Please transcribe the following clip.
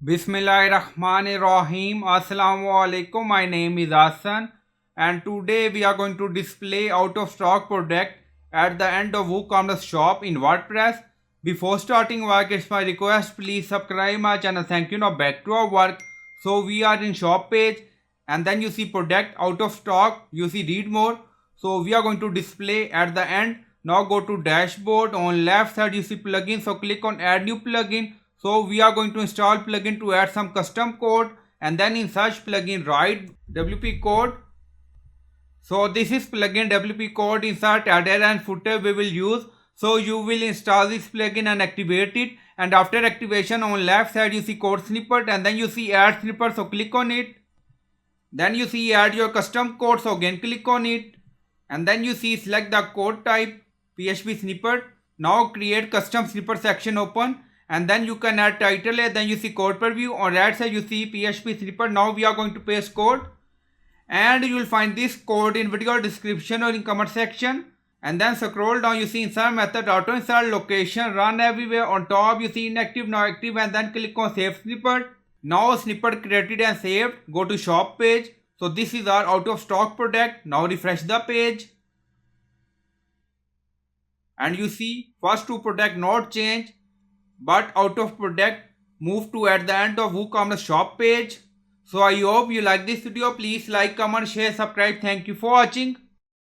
Bismillahirrahmanirrahim. Assalamu alaikum. My name is Hassan, and today we are going to display out of stock product at the end of WooCommerce shop in WordPress. Before starting work, it's my request, please subscribe my channel. Thank you. Now back to our work. So we are in shop page, and then you see product out of stock. You see read more. So we are going to display at the end. Now go to dashboard. On left side you see plugin. So click on add new plugin. So we are going to install plugin to add some custom code, and then in search plugin write WP code. So this is plugin WP code. Insert header and footer we will use. So you will install this plugin and activate it, and after activation on left side you see code snippet, and then you see add snippet. So click on it. Then you see add your custom code. So again click on it, and then you see select the code type PHP snippet. Now create custom snippet section open, and then you can add title here. Then you see code preview. On right side you see PHP snippet. Now we are going to paste code, and you will find this code in video description or in comment section. And then scroll down, you see insert method, auto insert, location, run everywhere. On top you see inactive, now active, and then click on save snippet. Now snippet created and saved. Go to shop page. So this is our out of stock product. Now refresh the page, and you see first two product not change, but out of product move to at the end of WooCommerce shop page. So I hope you like this video. Please like, comment, share, subscribe. Thank you for watching.